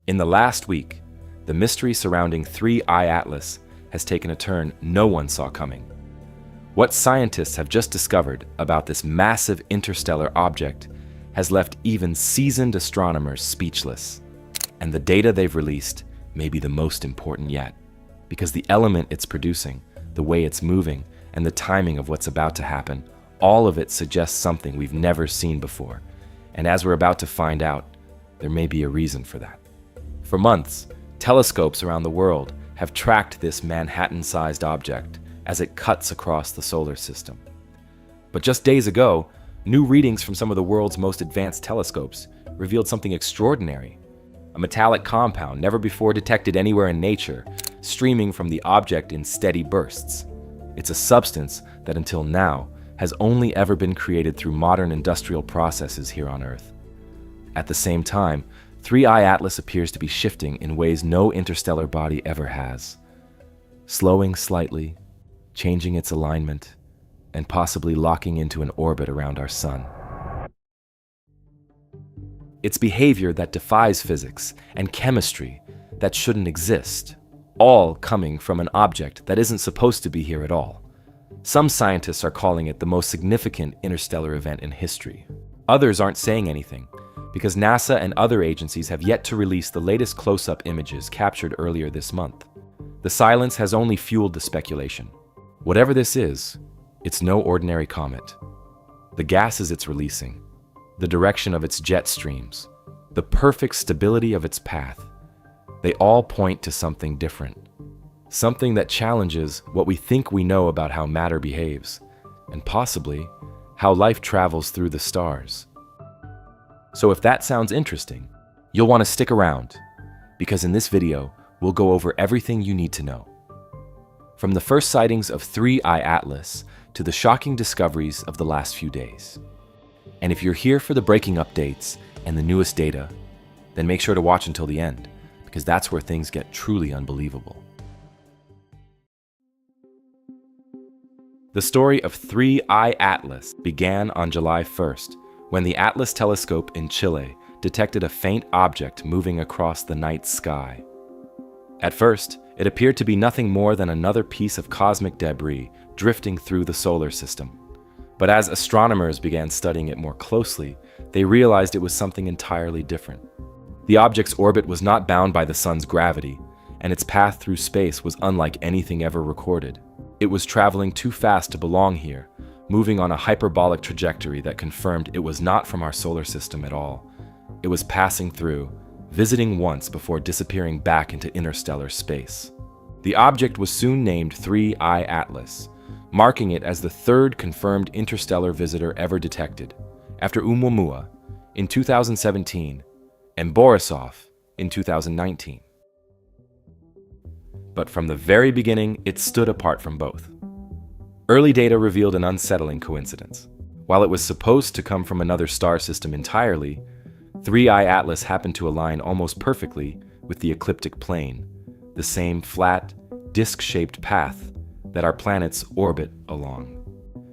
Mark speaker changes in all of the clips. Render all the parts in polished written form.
Speaker 1: In the last week, the mystery surrounding 3I Atlas has taken a turn no one saw coming. What scientists have just discovered about this massive interstellar object has left even seasoned astronomers speechless. And the data they've released may be the most important yet, because the element it's producing, the way it's moving, and the timing of what's about to happen, all of it suggests something we've never seen before. And as we're about to find out, there may be a reason for that. For months, telescopes around the world have tracked this Manhattan-sized object as it cuts across the solar system. But just days ago, new readings from some of the world's most advanced telescopes revealed something extraordinary. A metallic compound never before detected anywhere in nature, streaming from the object in steady bursts. It's a substance that until now has only ever been created through modern industrial processes here on Earth. At the same time, 3I Atlas appears to be shifting in ways no interstellar body ever has, slowing slightly, changing its alignment, and possibly locking into an orbit around our sun. It's behavior that defies physics and chemistry that shouldn't exist, all coming from an object that isn't supposed to be here at all. Some scientists are calling it the most significant interstellar event in history. Others aren't saying anything, because NASA and other agencies have yet to release the latest close-up images captured earlier this month. The silence has only fueled the speculation. Whatever this is, it's no ordinary comet. The gases it's releasing, the direction of its jet streams, the perfect stability of its path, they all point to something different. Something that challenges what we think we know about how matter behaves, and possibly how life travels through the stars. So if that sounds interesting, you'll want to stick around, because in this video, we'll go over everything you need to know. From the first sightings of 3I Atlas to the shocking discoveries of the last few days. And if you're here for the breaking updates and the newest data, then make sure to watch until the end, because that's where things get truly unbelievable. The story of 3I Atlas began on July 1st, when the Atlas telescope in Chile detected a faint object moving across the night sky. At first, it appeared to be nothing more than another piece of cosmic debris drifting through the solar system. But as astronomers began studying it more closely, they realized it was something entirely different. The object's orbit was not bound by the sun's gravity, and its path through space was unlike anything ever recorded. It was traveling too fast to belong here, moving on a hyperbolic trajectory that confirmed it was not from our solar system at all. It was passing through, visiting once before disappearing back into interstellar space. The object was soon named 3I Atlas, marking it as the third confirmed interstellar visitor ever detected, after ʻOumuamua in 2017 and Borisov in 2019. But from the very beginning, it stood apart from both. Early data revealed an unsettling coincidence. While it was supposed to come from another star system entirely, 3I Atlas happened to align almost perfectly with the ecliptic plane, the same flat, disc-shaped path that our planets orbit along.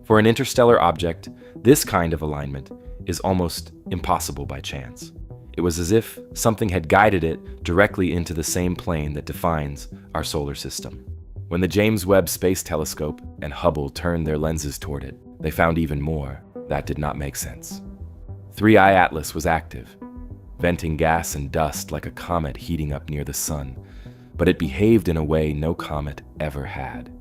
Speaker 1: For an interstellar object, this kind of alignment is almost impossible by chance. It was as if something had guided it directly into the same plane that defines our solar system. When the James Webb Space Telescope and Hubble turned their lenses toward it, they found even more that did not make sense. 3I Atlas was active, venting gas and dust like a comet heating up near the sun, but it behaved in a way no comet ever had.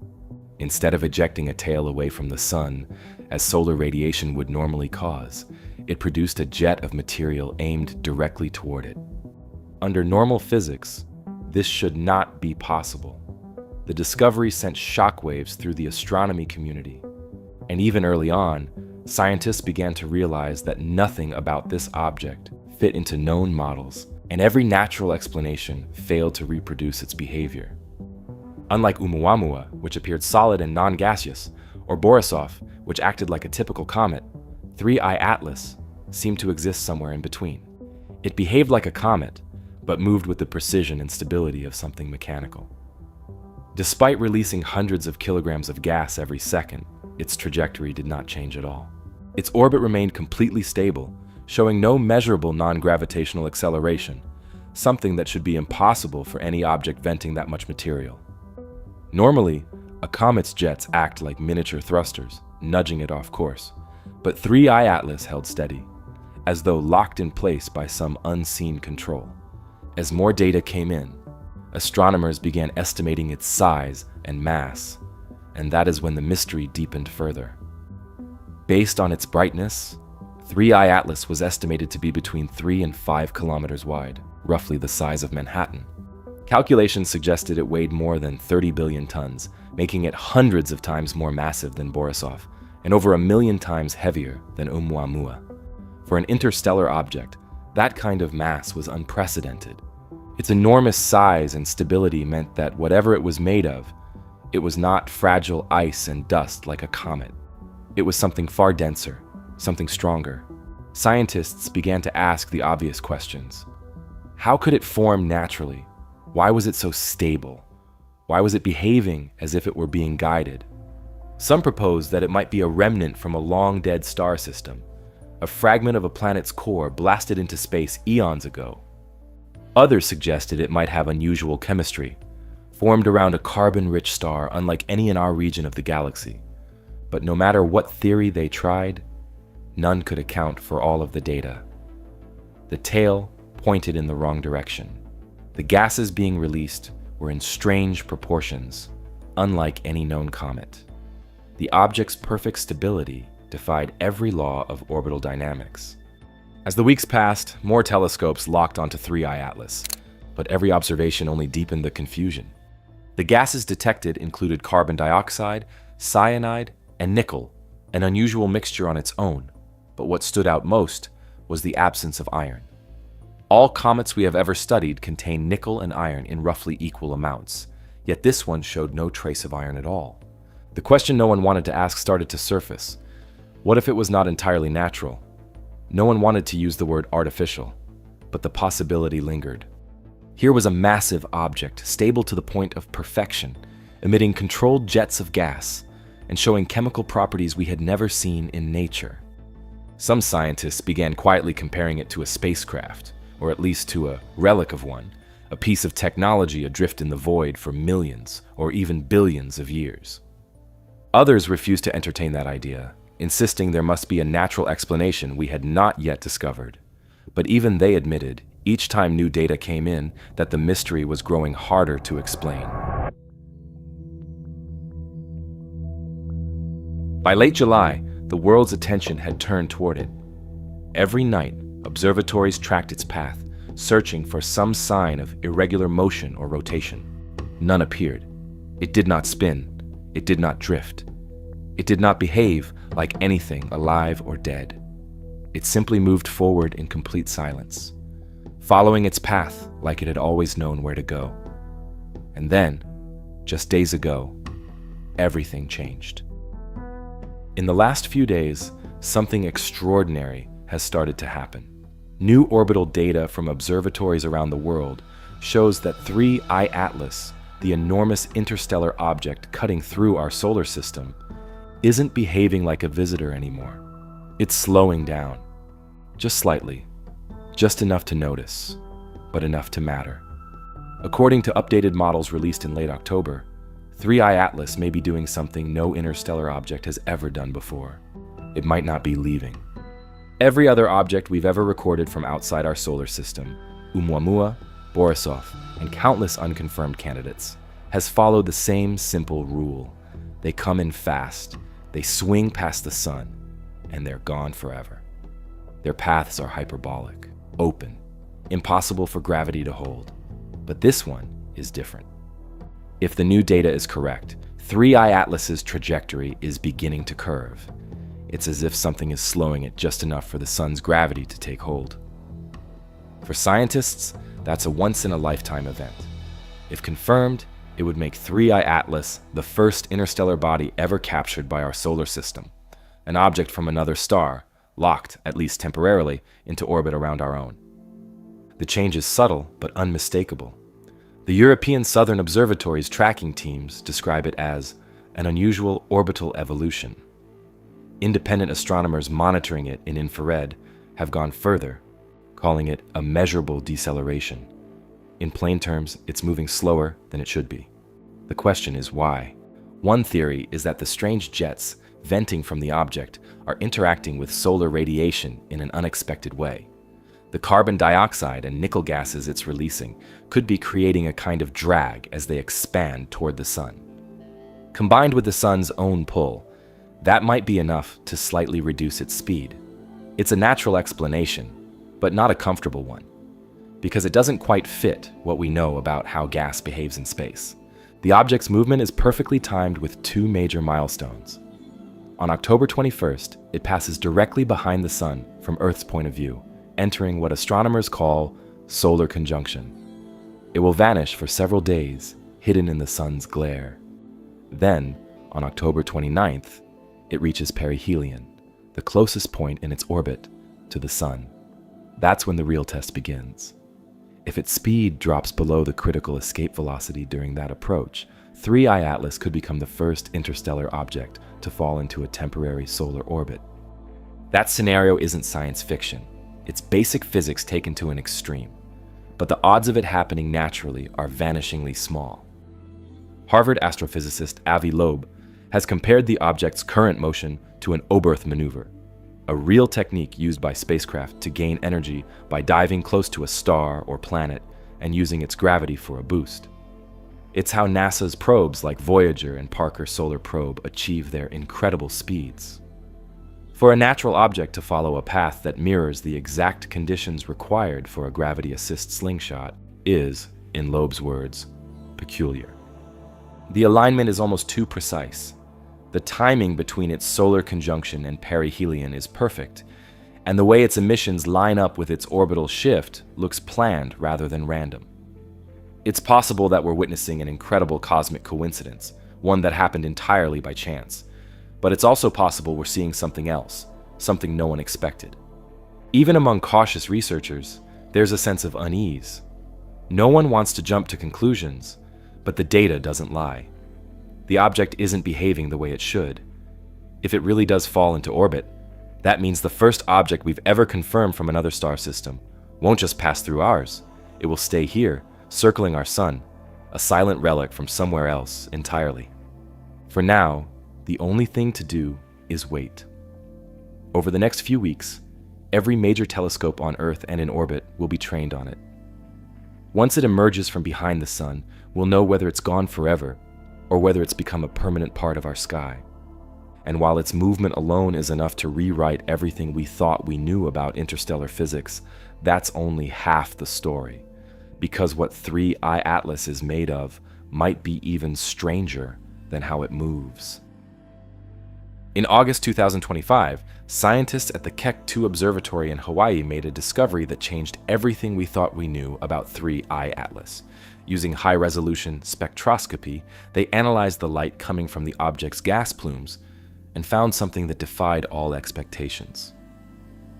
Speaker 1: Instead of ejecting a tail away from the sun, as solar radiation would normally cause, it produced a jet of material aimed directly toward it. Under normal physics, this should not be possible. The discovery sent shockwaves through the astronomy community, and even early on, scientists began to realize that nothing about this object fit into known models, and every natural explanation failed to reproduce its behavior. Unlike ʻOumuamua, which appeared solid and non-gaseous, or Borisov, which acted like a typical comet, 3I Atlas seemed to exist somewhere in between. It behaved like a comet, but moved with the precision and stability of something mechanical. Despite releasing hundreds of kilograms of gas every second, its trajectory did not change at all. Its orbit remained completely stable, showing no measurable non-gravitational acceleration, something that should be impossible for any object venting that much material. Normally, a comet's jets act like miniature thrusters, nudging it off course, but 3I Atlas held steady, as though locked in place by some unseen control. As more data came in, astronomers began estimating its size and mass, and that is when the mystery deepened further. Based on its brightness, 3I Atlas was estimated to be between 3 and 5 kilometers wide, roughly the size of Manhattan. Calculations suggested it weighed more than 30 billion tons, making it hundreds of times more massive than Borisov, and over 1 million times heavier than ʻOumuamua. For an interstellar object, that kind of mass was unprecedented. Its enormous size and stability meant that whatever it was made of, it was not fragile ice and dust like a comet. It was something far denser, something stronger. Scientists began to ask the obvious questions. How could it form naturally? Why was it so stable? Why was it behaving as if it were being guided? Some proposed that it might be a remnant from a long-dead star system, a fragment of a planet's core blasted into space eons ago. Others suggested it might have unusual chemistry, formed around a carbon-rich star unlike any in our region of the galaxy. But no matter what theory they tried, none could account for all of the data. The tail pointed in the wrong direction. The gases being released were in strange proportions, unlike any known comet. The object's perfect stability defied every law of orbital dynamics. As the weeks passed, more telescopes locked onto 3I Atlas, but every observation only deepened the confusion. The gases detected included carbon dioxide, cyanide, and nickel, an unusual mixture on its own, but what stood out most was the absence of iron. All comets we have ever studied contain nickel and iron in roughly equal amounts, yet this one showed no trace of iron at all. The question no one wanted to ask started to surface. What if it was not entirely natural? No one wanted to use the word artificial, but the possibility lingered. Here was a massive object, stable to the point of perfection, emitting controlled jets of gas, and showing chemical properties we had never seen in nature. Some scientists began quietly comparing it to a spacecraft, or at least to a relic of one, a piece of technology adrift in the void for millions or even billions of years. Others refused to entertain that idea, insisting there must be a natural explanation we had not yet discovered. But even they admitted, each time new data came in, that the mystery was growing harder to explain. By late July, the world's attention had turned toward it. Every night, observatories tracked its path, searching for some sign of irregular motion or rotation. None appeared. It did not spin. It did not drift. It did not behave like anything alive or dead. It simply moved forward in complete silence, following its path like it had always known where to go. And then, just days ago, everything changed. In the last few days, something extraordinary has started to happen. New orbital data from observatories around the world shows that 3I Atlas, the enormous interstellar object cutting through our solar system, isn't behaving like a visitor anymore. It's slowing down. Just slightly. Just enough to notice, but enough to matter. According to updated models released in late October, 3I Atlas may be doing something no interstellar object has ever done before. It might not be leaving. Every other object we've ever recorded from outside our solar system, ʻOumuamua, Borisov, and countless unconfirmed candidates, has followed the same simple rule. They come in fast, they swing past the sun, and they're gone forever. Their paths are hyperbolic, open, impossible for gravity to hold. But this one is different. If the new data is correct, 3I Atlas's trajectory is beginning to curve. It's as if something is slowing it just enough for the sun's gravity to take hold. For scientists, that's a once-in-a-lifetime event. If confirmed, it would make 3I Atlas the first interstellar body ever captured by our solar system, an object from another star, locked, at least temporarily, into orbit around our own. The change is subtle but unmistakable. The European Southern Observatory's tracking teams describe it as an unusual orbital evolution. Independent astronomers monitoring it in infrared have gone further, calling it a measurable deceleration. In plain terms, it's moving slower than it should be. The question is why? One theory is that the strange jets venting from the object are interacting with solar radiation in an unexpected way. The carbon dioxide and nickel gases it's releasing could be creating a kind of drag as they expand toward the sun. Combined with the sun's own pull, that might be enough to slightly reduce its speed. It's a natural explanation, but not a comfortable one, because it doesn't quite fit what we know about how gas behaves in space. The object's movement is perfectly timed with two major milestones. On October 21st, it passes directly behind the sun from Earth's point of view, entering what astronomers call solar conjunction. It will vanish for several days, hidden in the sun's glare. Then, on October 29th, it reaches perihelion, the closest point in its orbit to the sun. That's when the real test begins. If its speed drops below the critical escape velocity during that approach, 3I Atlas could become the first interstellar object to fall into a temporary solar orbit. That scenario isn't science fiction. It's basic physics taken to an extreme. But the odds of it happening naturally are vanishingly small. Harvard astrophysicist Avi Loeb has compared the object's current motion to an Oberth maneuver, a real technique used by spacecraft to gain energy by diving close to a star or planet and using its gravity for a boost. It's how NASA's probes like Voyager and Parker Solar Probe achieve their incredible speeds. For a natural object to follow a path that mirrors the exact conditions required for a gravity-assist slingshot is, in Loeb's words, peculiar. The alignment is almost too precise. The timing between its solar conjunction and perihelion is perfect, and the way its emissions line up with its orbital shift looks planned rather than random. It's possible that we're witnessing an incredible cosmic coincidence, one that happened entirely by chance. But it's also possible we're seeing something else, something no one expected. Even among cautious researchers, there's a sense of unease. No one wants to jump to conclusions, but the data doesn't lie. The object isn't behaving the way it should. If it really does fall into orbit, that means the first object we've ever confirmed from another star system won't just pass through ours. It will stay here, circling our sun, a silent relic from somewhere else entirely. For now, the only thing to do is wait. Over the next few weeks, every major telescope on Earth and in orbit will be trained on it. Once it emerges from behind the sun, we'll know whether it's gone forever or whether it's become a permanent part of our sky. And while its movement alone is enough to rewrite everything we thought we knew about interstellar physics, that's only half the story, because what 3I Atlas is made of might be even stranger than how it moves. In August 2025, scientists at the Keck 2 Observatory in Hawaii made a discovery that changed everything we thought we knew about 3I Atlas. Using high-resolution spectroscopy, they analyzed the light coming from the object's gas plumes and found something that defied all expectations.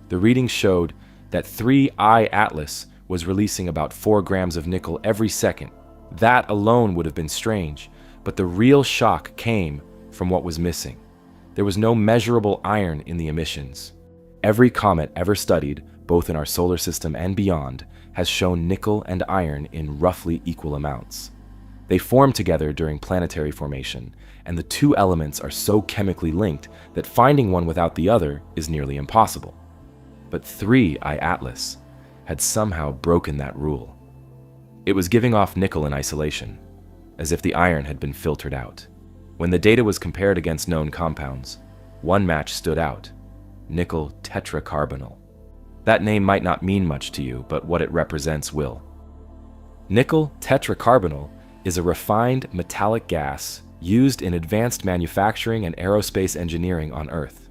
Speaker 1: The readings showed that 3I Atlas was releasing about 4 grams of nickel every second. That alone would have been strange, but the real shock came from what was missing. There was no measurable iron in the emissions. Every comet ever studied, both in our solar system and beyond, has shown nickel and iron in roughly equal amounts. They form together during planetary formation, and the two elements are so chemically linked that finding one without the other is nearly impossible. But 3I Atlas had somehow broken that rule. It was giving off nickel in isolation, as if the iron had been filtered out. When the data was compared against known compounds, one match stood out: nickel tetracarbonyl. That name might not mean much to you, but what it represents will. Nickel tetracarbonyl is a refined metallic gas used in advanced manufacturing and aerospace engineering on Earth.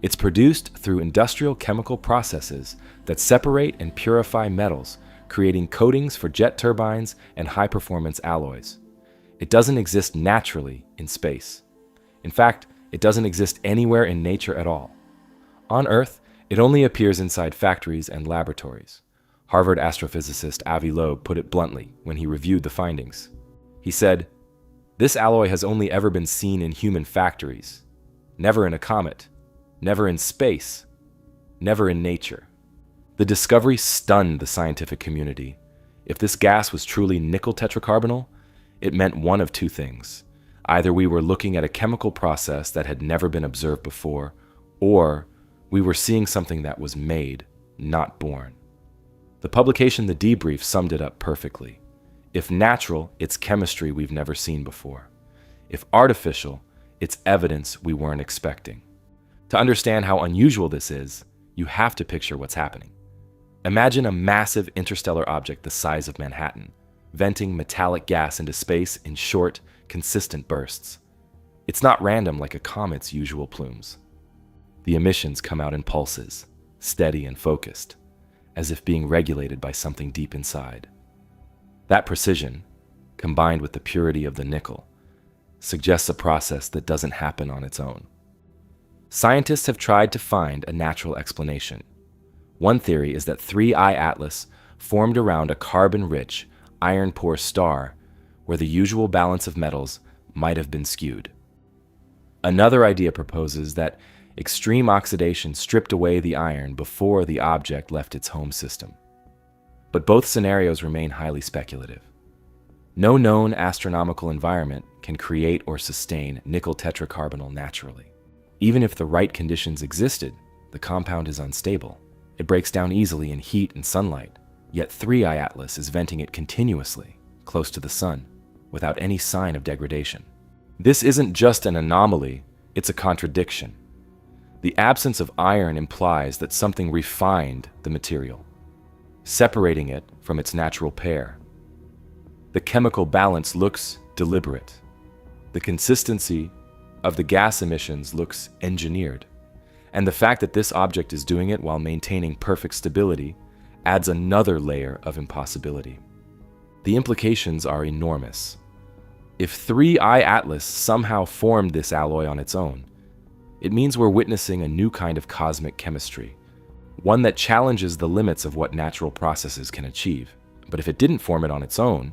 Speaker 1: It's produced through industrial chemical processes that separate and purify metals, creating coatings for jet turbines and high-performance alloys. It doesn't exist naturally in space. In fact, it doesn't exist anywhere in nature at all. On Earth, it only appears inside factories and laboratories. Harvard astrophysicist Avi Loeb put it bluntly when he reviewed the findings. He said, "This alloy has only ever been seen in human factories, never in a comet, never in space, never in nature." The discovery stunned the scientific community. If this gas was truly nickel tetracarbonyl, it meant one of two things. Either we were looking at a chemical process that had never been observed before, or we were seeing something that was made, not born. The publication The Debrief summed it up perfectly. If natural, it's chemistry we've never seen before. If artificial, it's evidence we weren't expecting. To understand how unusual this is, you have to picture what's happening. Imagine a massive interstellar object the size of Manhattan, venting metallic gas into space in short, consistent bursts. It's not random like a comet's usual plumes. The emissions come out in pulses, steady and focused, as if being regulated by something deep inside. That precision, combined with the purity of the nickel, suggests a process that doesn't happen on its own. Scientists have tried to find a natural explanation. One theory is that 3I Atlas formed around a carbon-rich, iron-poor star where the usual balance of metals might have been skewed. Another idea proposes that extreme oxidation stripped away the iron before the object left its home system. But both scenarios remain highly speculative. No known astronomical environment can create or sustain nickel tetracarbonyl naturally. Even if the right conditions existed, the compound is unstable. It breaks down easily in heat and sunlight, yet 3I Atlas is venting it continuously, close to the sun, without any sign of degradation. This isn't just an anomaly, it's a contradiction. The absence of iron implies that something refined the material, separating it from its natural pair. The chemical balance looks deliberate. The consistency of the gas emissions looks engineered. And the fact that this object is doing it while maintaining perfect stability adds another layer of impossibility. The implications are enormous. If 3I Atlas somehow formed this alloy on its own, it means we're witnessing a new kind of cosmic chemistry, one that challenges the limits of what natural processes can achieve. But if it didn't form it on its own,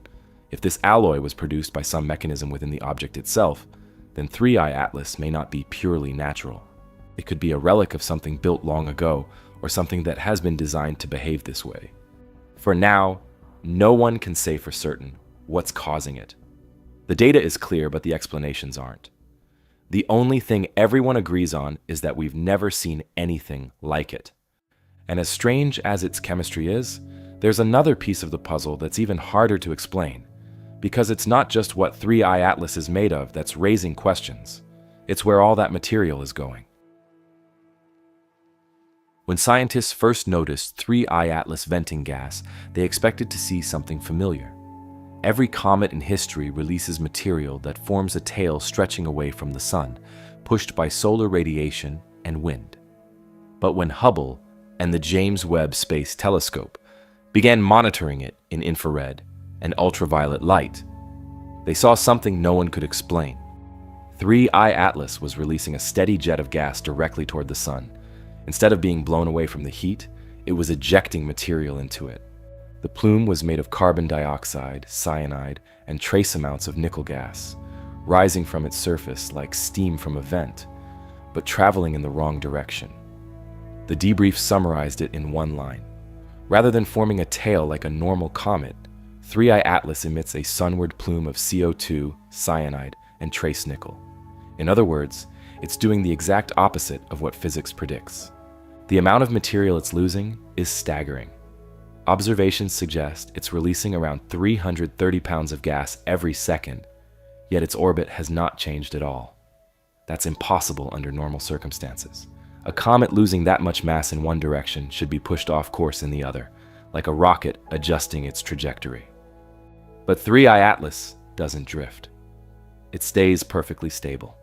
Speaker 1: if this alloy was produced by some mechanism within the object itself, then 3I Atlas may not be purely natural. It could be a relic of something built long ago, or something that has been designed to behave this way. For now, no one can say for certain what's causing it. The data is clear, but the explanations aren't. The only thing everyone agrees on is that we've never seen anything like it. And as strange as its chemistry is, there's another piece of the puzzle that's even harder to explain, because it's not just what 3I Atlas is made of that's raising questions. It's where all that material is going. When scientists first noticed 3I Atlas venting gas, they expected to see something familiar. Every comet in history releases material that forms a tail stretching away from the sun, pushed by solar radiation and wind. But when Hubble and the James Webb Space Telescope began monitoring it in infrared and ultraviolet light, they saw something no one could explain. 3I Atlas was releasing a steady jet of gas directly toward the sun. Instead of being blown away from the heat, it was ejecting material into it. The plume was made of carbon dioxide, cyanide, and trace amounts of nickel gas, rising from its surface like steam from a vent, but traveling in the wrong direction. The debrief summarized it in one line. Rather than forming a tail like a normal comet, 3I Atlas emits a sunward plume of CO2, cyanide, and trace nickel. In other words, it's doing the exact opposite of what physics predicts. The amount of material it's losing is staggering. Observations suggest it's releasing around 330 pounds of gas every second, yet its orbit has not changed at all. That's impossible under normal circumstances. A comet losing that much mass in one direction should be pushed off course in the other, like a rocket adjusting its trajectory. But 3I Atlas doesn't drift. It stays perfectly stable.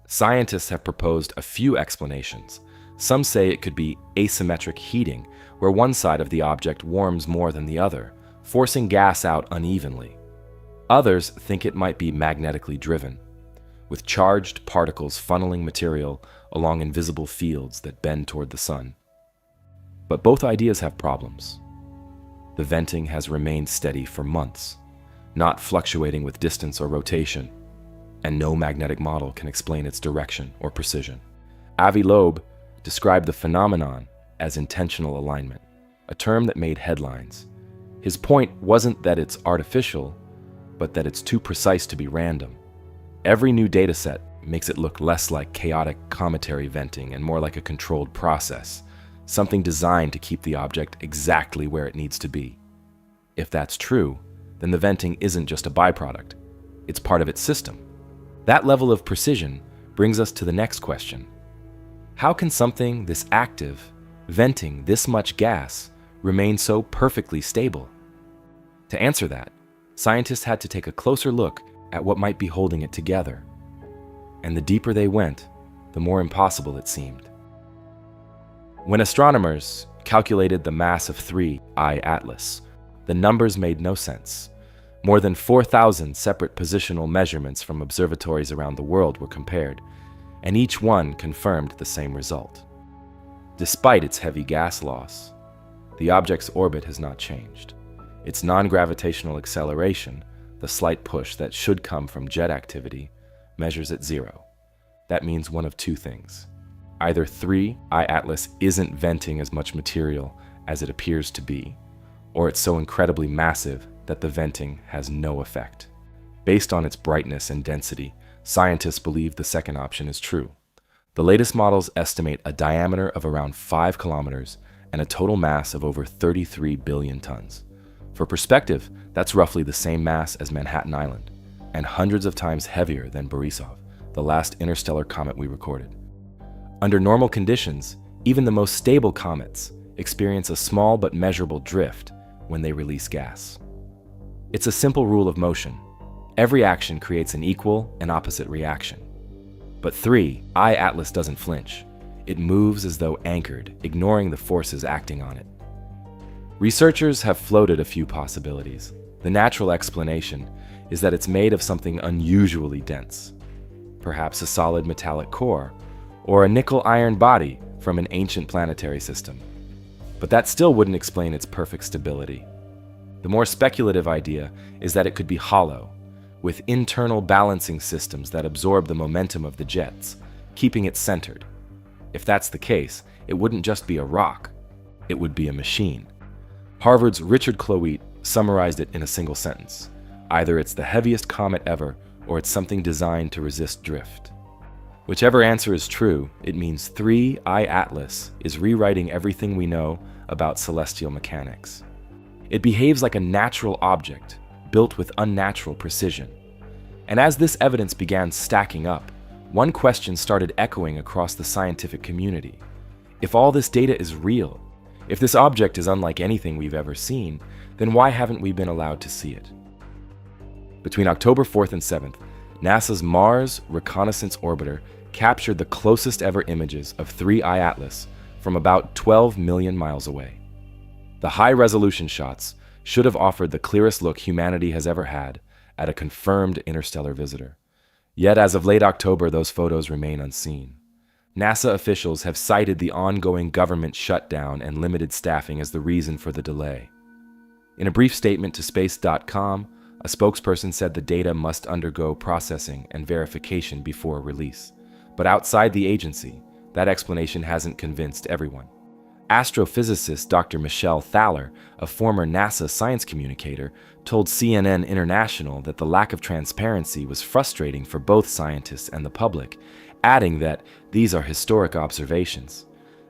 Speaker 1: Scientists have proposed a few explanations. Some say it could be asymmetric heating, where one side of the object warms more than the other, forcing gas out unevenly. Others think it might be magnetically driven, with charged particles funneling material along invisible fields that bend toward the sun. But both ideas have problems. The venting has remained steady for months, not fluctuating with distance or rotation, and no magnetic model can explain its direction or precision. Avi Loeb described the phenomenon as intentional alignment, a term that made headlines. His point wasn't that it's artificial, but that it's too precise to be random. Every new dataset makes it look less like chaotic cometary venting and more like a controlled process, something designed to keep the object exactly where it needs to be. If that's true, then the venting isn't just a byproduct, it's part of its system. That level of precision brings us to the next question. How can something this active, venting this much gas, remain so perfectly stable? To answer that, scientists had to take a closer look at what might be holding it together. And the deeper they went, the more impossible it seemed. When astronomers calculated the mass of 3I Atlas, the numbers made no sense. More than 4,000 separate positional measurements from observatories around the world were compared, and each one confirmed the same result. Despite its heavy gas loss, the object's orbit has not changed. Its non-gravitational acceleration, the slight push that should come from jet activity, measures at 0. That means one of two things. Either 3I Atlas isn't venting as much material as it appears to be, or it's so incredibly massive that the venting has no effect. Based on its brightness and density, scientists believe the second option is true. The latest models estimate a diameter of around 5 kilometers and a total mass of over 33 billion tons. For perspective, that's roughly the same mass as Manhattan Island, and hundreds of times heavier than Borisov, the last interstellar comet we recorded. Under normal conditions, even the most stable comets experience a small but measurable drift when they release gas. It's a simple rule of motion. Every action creates an equal and opposite reaction. But 3I Atlas doesn't flinch. It moves as though anchored, ignoring the forces acting on it. Researchers have floated a few possibilities. The natural explanation is that it's made of something unusually dense, perhaps a solid metallic core, or a nickel-iron body from an ancient planetary system. But that still wouldn't explain its perfect stability. The more speculative idea is that it could be hollow, with internal balancing systems that absorb the momentum of the jets, keeping it centered. If that's the case, it wouldn't just be a rock, it would be a machine. Harvard's Richard Cloete summarized it in a single sentence. Either it's the heaviest comet ever, or it's something designed to resist drift. Whichever answer is true, it means 3I Atlas is rewriting everything we know about celestial mechanics. It behaves like a natural object, built with unnatural precision. And as this evidence began stacking up, one question started echoing across the scientific community. If all this data is real, if this object is unlike anything we've ever seen, then why haven't we been allowed to see it? Between October 4th and 7th, NASA's Mars Reconnaissance Orbiter captured the closest ever images of 3I Atlas from about 12 million miles away. The high-resolution shots should have offered the clearest look humanity has ever had at a confirmed interstellar visitor. Yet as of late October, those photos remain unseen. NASA officials have cited the ongoing government shutdown and limited staffing as the reason for the delay. In a brief statement to Space.com, a spokesperson said the data must undergo processing and verification before release. But outside the agency, that explanation hasn't convinced everyone. Astrophysicist Dr. Michelle Thaler, a former NASA science communicator, told CNN International that the lack of transparency was frustrating for both scientists and the public, adding that these are historic observations.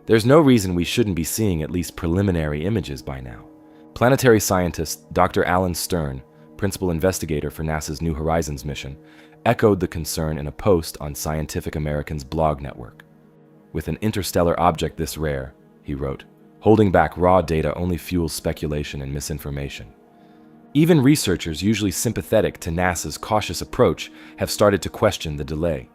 Speaker 1: There's no reason we shouldn't be seeing at least preliminary images by now. Planetary scientist Dr. Alan Stern, principal investigator for NASA's New Horizons mission, echoed the concern in a post on Scientific American's blog network. With an interstellar object this rare, he wrote, holding back raw data only fuels speculation and misinformation. Even researchers usually sympathetic to NASA's cautious approach have started to question the delay.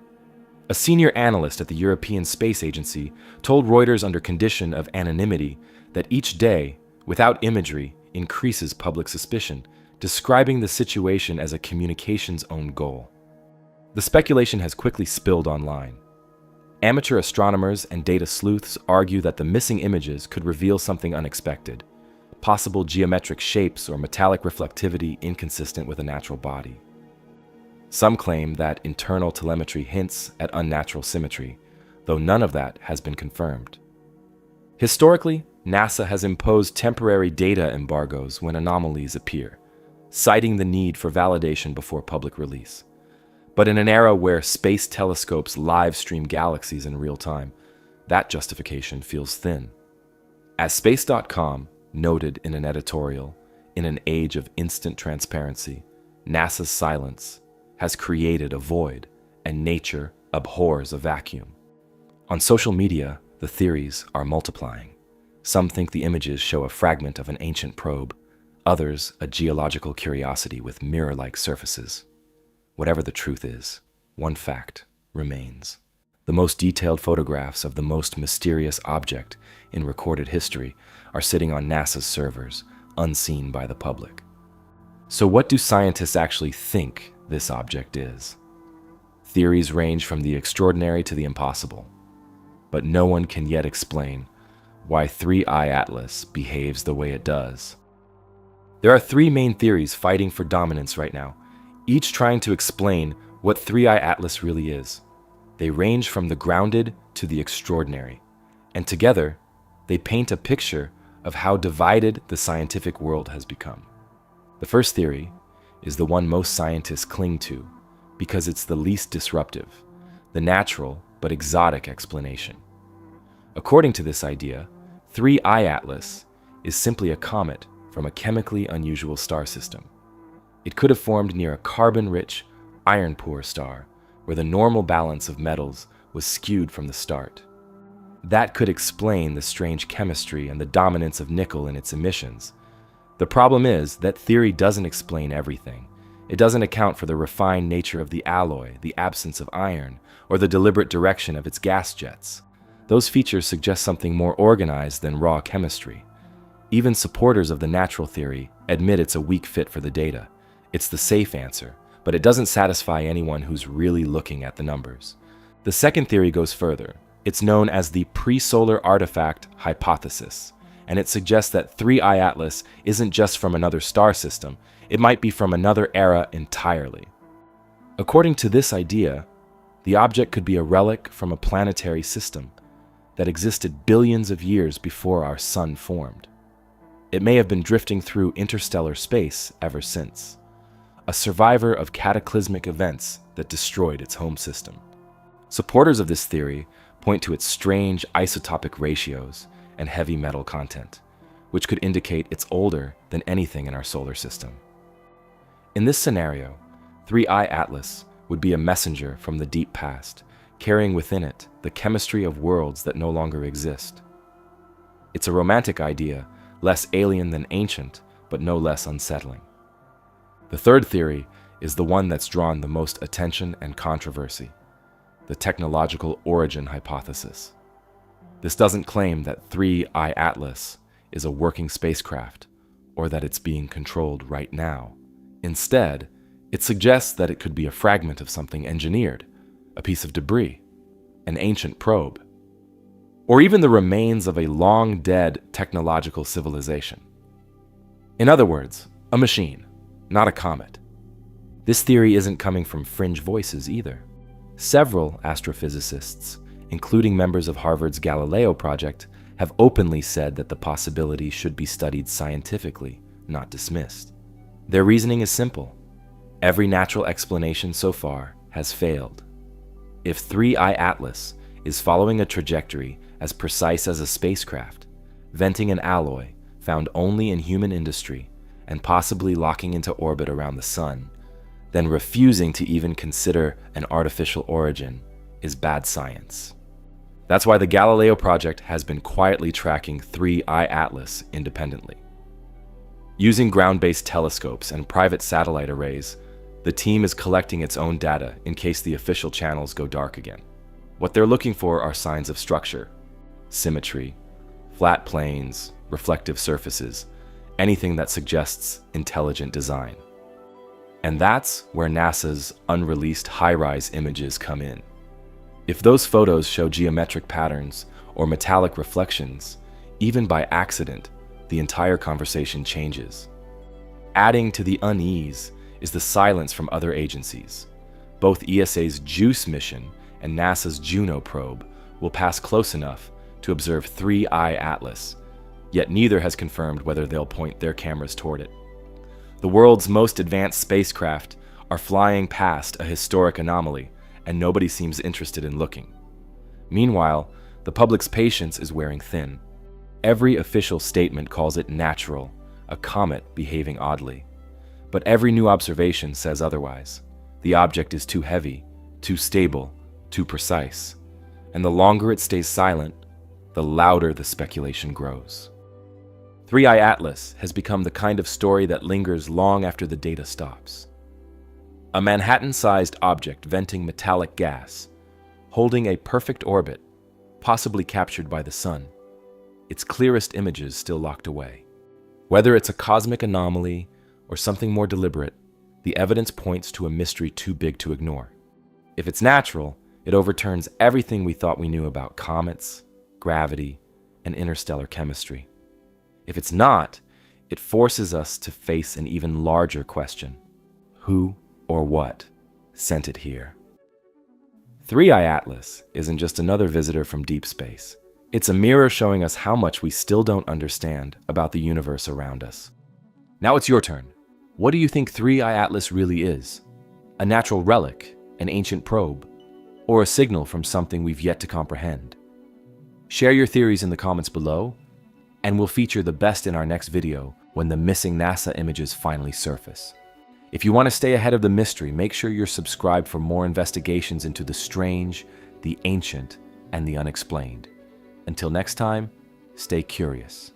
Speaker 1: A senior analyst at the European Space Agency told Reuters under condition of anonymity that each day, without imagery, increases public suspicion, describing the situation as a communications own goal. The speculation has quickly spilled online. Amateur astronomers and data sleuths argue that the missing images could reveal something unexpected, possible geometric shapes or metallic reflectivity inconsistent with a natural body. Some claim that internal telemetry hints at unnatural symmetry, though none of that has been confirmed. Historically, NASA has imposed temporary data embargoes when anomalies appear, citing the need for validation before public release. But in an era where space telescopes live stream galaxies in real time, that justification feels thin. As Space.com noted in an editorial, in an age of instant transparency, NASA's silence has created a void, and nature abhors a vacuum. On social media, the theories are multiplying. Some think the images show a fragment of an ancient probe, others a geological curiosity with mirror-like surfaces. Whatever the truth is, one fact remains. The most detailed photographs of the most mysterious object in recorded history are sitting on NASA's servers, unseen by the public. So what do scientists actually think this object is? Theories range from the extraordinary to the impossible, but no one can yet explain why 3I Atlas behaves the way it does. There are three main theories fighting for dominance right now, each trying to explain what 3I Atlas really is. They range from the grounded to the extraordinary, and together, they paint a picture of how divided the scientific world has become. The first theory is the one most scientists cling to because it's the least disruptive, the natural but exotic explanation. According to this idea, 3I Atlas is simply a comet from a chemically unusual star system. It could have formed near a carbon-rich, iron-poor star where the normal balance of metals was skewed from the start. That could explain the strange chemistry and the dominance of nickel in its emissions. The problem is that theory doesn't explain everything. It doesn't account for the refined nature of the alloy, the absence of iron, or the deliberate direction of its gas jets. Those features suggest something more organized than raw chemistry. Even supporters of the natural theory admit it's a weak fit for the data. It's the safe answer, but it doesn't satisfy anyone who's really looking at the numbers. The second theory goes further. It's known as the pre-solar artifact hypothesis, and it suggests that 3I Atlas isn't just from another star system, it might be from another era entirely. According to this idea, the object could be a relic from a planetary system that existed billions of years before our sun formed. It may have been drifting through interstellar space ever since, a survivor of cataclysmic events that destroyed its home system. Supporters of this theory point to its strange isotopic ratios and heavy metal content, which could indicate it's older than anything in our solar system. In this scenario, 3I Atlas would be a messenger from the deep past, carrying within it the chemistry of worlds that no longer exist. It's a romantic idea, less alien than ancient, but no less unsettling. The third theory is the one that's drawn the most attention and controversy: the technological origin hypothesis. This doesn't claim that 3I Atlas is a working spacecraft or that it's being controlled right now. Instead, it suggests that it could be a fragment of something engineered, a piece of debris, an ancient probe, or even the remains of a long-dead technological civilization. In other words, a machine, not a comet. This theory isn't coming from fringe voices either. Several astrophysicists, including members of Harvard's Galileo project, have openly said that the possibility should be studied scientifically, not dismissed. Their reasoning is simple. Every natural explanation so far has failed. If 3I Atlas is following a trajectory as precise as a spacecraft, venting an alloy found only in human industry, and possibly locking into orbit around the sun, then refusing to even consider an artificial origin is bad science. That's why the Galileo project has been quietly tracking 3I Atlas independently. Using ground-based telescopes and private satellite arrays, the team is collecting its own data in case the official channels go dark again. What they're looking for are signs of structure, symmetry, flat planes, reflective surfaces, anything that suggests intelligent design. And that's where NASA's unreleased high-rise images come in. If those photos show geometric patterns or metallic reflections, even by accident, the entire conversation changes. Adding to the unease is the silence from other agencies. Both ESA's JUICE mission and NASA's Juno probe will pass close enough to observe 3I Atlas, yet neither has confirmed whether they'll point their cameras toward it. The world's most advanced spacecraft are flying past a historic anomaly, and nobody seems interested in looking. Meanwhile, the public's patience is wearing thin. Every official statement calls it natural, a comet behaving oddly. But every new observation says otherwise. The object is too heavy, too stable, too precise. And the longer it stays silent, the louder the speculation grows. 3I Atlas has become the kind of story that lingers long after the data stops. A Manhattan-sized object venting metallic gas, holding a perfect orbit, possibly captured by the sun, its clearest images still locked away. Whether it's a cosmic anomaly or something more deliberate, the evidence points to a mystery too big to ignore. If it's natural, it overturns everything we thought we knew about comets, gravity, and interstellar chemistry. If it's not, it forces us to face an even larger question: who or what sent it here? 3I Atlas isn't just another visitor from deep space. It's a mirror showing us how much we still don't understand about the universe around us. Now it's your turn. What do you think 3I Atlas really is? A natural relic, an ancient probe, or a signal from something we've yet to comprehend? Share your theories in the comments below, and we'll feature the best in our next video when the missing NASA images finally surface. If you want to stay ahead of the mystery, make sure you're subscribed for more investigations into the strange, the ancient, and the unexplained. Until next time, stay curious.